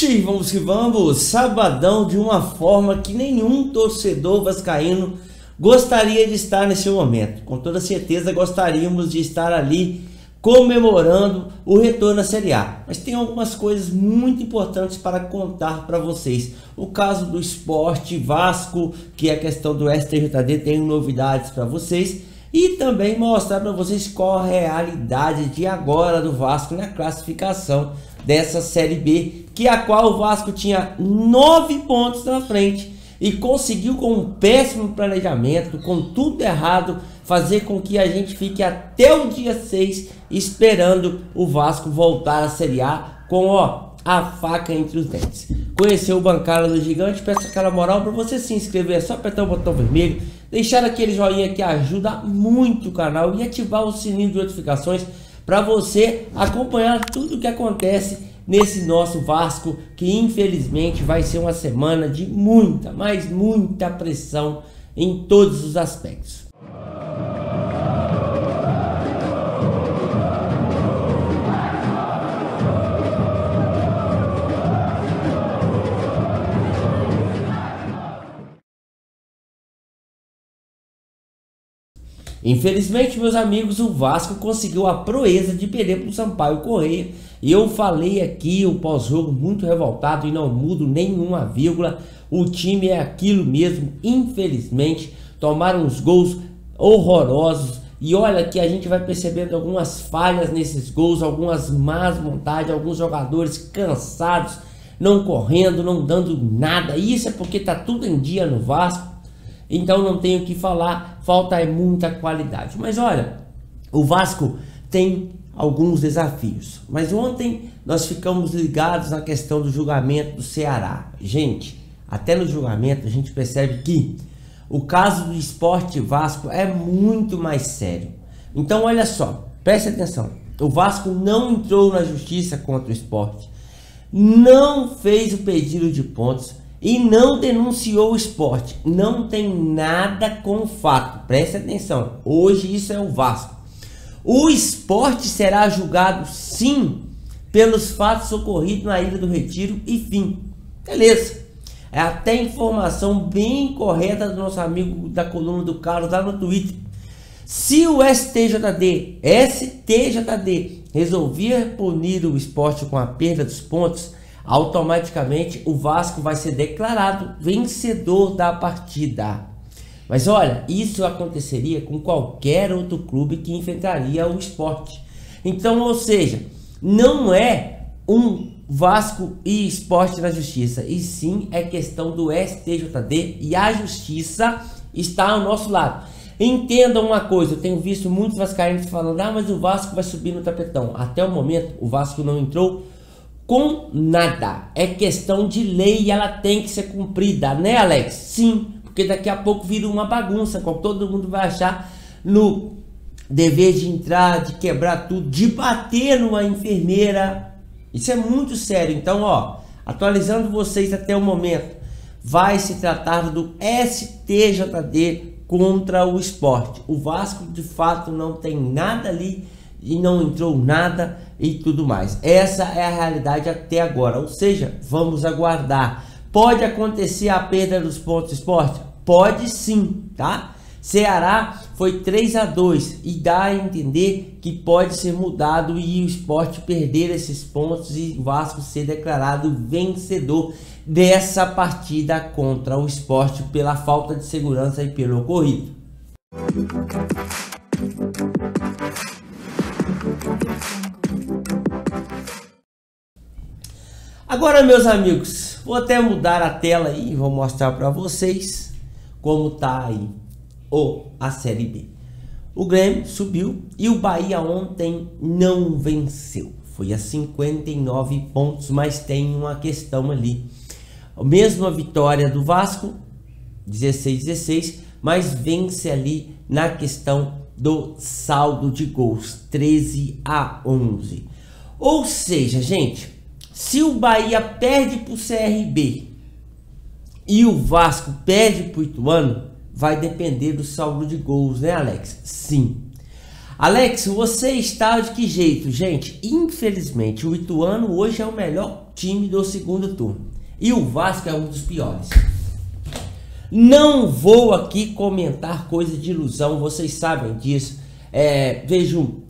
E vamos que vamos, sabadão de uma forma que nenhum torcedor vascaíno gostaria de estar nesse momento. Com toda certeza gostaríamos de estar ali comemorando o retorno à Série A. Mas tem algumas coisas muito importantes para contar para vocês. O caso do Sport Vasco, que é a questão do STJD, tem novidades para vocês. E também mostrar para vocês qual a realidade de agora do Vasco na classificação dessa Série B, que a qual o Vasco tinha 9 pontos na frente e conseguiu, com um péssimo planejamento, com tudo errado, fazer com que a gente fique até o dia 6 esperando o Vasco voltar à Série A com a faca entre os dentes. Conheceu o Bancada do Gigante? Peço aquela moral para você se inscrever, é só apertar o botão vermelho, deixar aquele joinha que ajuda muito o canal e ativar o sininho de notificações para você acompanhar tudo o que acontece nesse nosso Vasco, que infelizmente vai ser uma semana de muita, mas muita pressão em todos os aspectos. Infelizmente, meus amigos, o Vasco conseguiu a proeza de perder para o Sampaio Corrêa. E eu falei aqui o pós-jogo muito revoltado e não mudo nenhuma vírgula. O time é aquilo mesmo. Infelizmente, tomaram uns gols horrorosos. E olha que a gente vai percebendo algumas falhas nesses gols, algumas más montagens, alguns jogadores cansados, não correndo, não dando nada. Isso é porque tá tudo em dia no Vasco. Então não tenho o que falar, falta muita qualidade. Mas olha, o Vasco tem alguns desafios. Mas ontem nós ficamos ligados na questão do julgamento do Ceará. Gente, até no julgamento a gente percebe que o caso do Sport Vasco é muito mais sério. Então olha só, preste atenção. O Vasco não entrou na justiça contra o Sport, não fez o pedido de pontos e não denunciou o Sport. Não tem nada com o fato. Preste atenção. Hoje isso é o Vasco. O Sport será julgado sim pelos fatos ocorridos na Ilha do Retiro e fim. Beleza. É até informação bem correta do nosso amigo da coluna do Carlos lá no Twitter. Se o STJD resolver punir o Sport com a perda dos pontos, automaticamente o Vasco vai ser declarado vencedor da partida. Mas olha, isso aconteceria com qualquer outro clube que enfrentaria o Sport. Então, ou seja, não é um Vasco e Sport na justiça, e sim é questão do STJD, e a justiça está ao nosso lado. Entendam uma coisa, eu tenho visto muitos vascaínos falando: mas o Vasco vai subir no tapetão. Até o momento o Vasco não entrou com nada. É questão de lei e ela tem que ser cumprida, né, Alex? Sim, porque daqui a pouco vira uma bagunça, com todo mundo vai achar no dever de entrar, de quebrar tudo, de bater numa enfermeira. Isso é muito sério. Então, atualizando vocês até o momento, vai se tratar do STJD contra o Sport. O Vasco de fato não tem nada ali e não entrou nada e tudo mais. Essa é a realidade até agora, ou seja, vamos aguardar. Pode acontecer a perda dos pontos do Sport? Pode sim, tá? Ceará foi 3-2 e dá a entender que pode ser mudado e o Sport perder esses pontos e o Vasco ser declarado vencedor dessa partida contra o Sport pela falta de segurança e pelo ocorrido. Agora, meus amigos, vou até mudar a tela aí e vou mostrar para vocês como tá aí a Série B. O Grêmio subiu e o Bahia ontem não venceu. Foi a 59 pontos, mas tem uma questão ali. A mesma vitória do Vasco, 16-16, mas vence ali na questão do saldo de gols, 13-11. Ou seja, gente, se o Bahia perde para o CRB e o Vasco perde para o Ituano, vai depender do saldo de gols, né, Alex? Sim. Alex, você está de que jeito, gente? Infelizmente, o Ituano hoje é o melhor time do segundo turno. E o Vasco é um dos piores. Não vou aqui comentar coisa de ilusão, vocês sabem disso. Vejo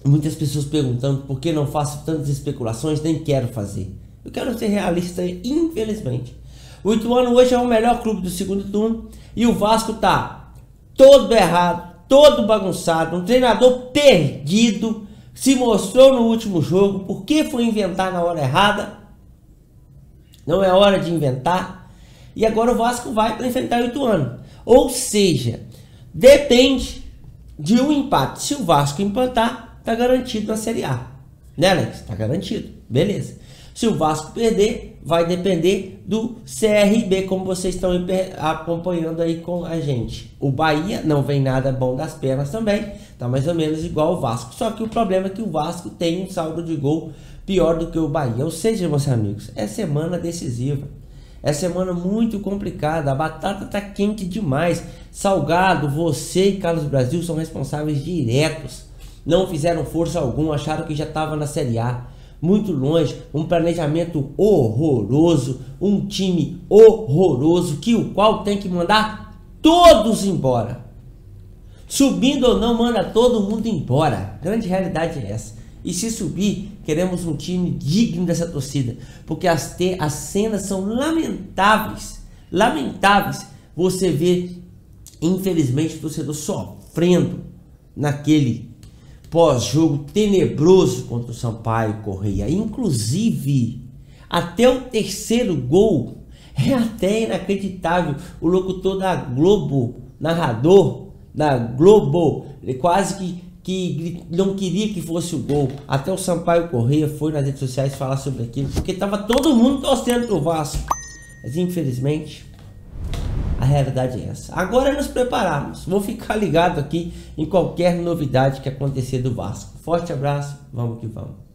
muitas pessoas perguntando por que não faço tantas especulações, nem quero fazer. Eu quero ser realista, infelizmente. O Ituano hoje é o melhor clube do segundo turno e o Vasco tá todo errado, todo bagunçado, um treinador perdido, se mostrou no último jogo. Por que foi inventar na hora errada? Não é hora de inventar. E agora o Vasco vai para enfrentar o Ituano. Ou seja, depende de um empate. Se o Vasco empatar, tá garantido na Série A. Né, Alex? Tá garantido. Beleza. Se o Vasco perder, vai depender do CRB, como vocês estão acompanhando aí com a gente. O Bahia não vem nada bom das pernas também, tá mais ou menos igual o Vasco. Só que o problema é que o Vasco tem um saldo de gol pior do que o Bahia. Ou seja, meus amigos, é semana decisiva. É semana muito complicada, a batata tá quente demais. Salgado, você e Carlos Brasil são responsáveis diretos. Não fizeram força alguma, acharam que já estava na Série A. Muito longe, um planejamento horroroso, um time horroroso, que o qual tem que mandar todos embora. Subindo ou não, manda todo mundo embora. A grande realidade é essa. E se subir, queremos um time digno dessa torcida, porque as cenas são lamentáveis. Lamentáveis. Você vê, infelizmente, o torcedor sofrendo naquele pós-jogo tenebroso contra o Sampaio Corrêa. Inclusive, até o terceiro gol é até inacreditável. O locutor da Globo, narrador da Globo, ele quase que não queria que fosse o gol. Até o Sampaio Corrêa foi nas redes sociais falar sobre aquilo, porque estava todo mundo torcendo pro Vasco. Mas infelizmente a realidade é essa. Agora é nos prepararmos. Vou ficar ligado aqui em qualquer novidade que acontecer do Vasco. Forte abraço, vamos que vamos.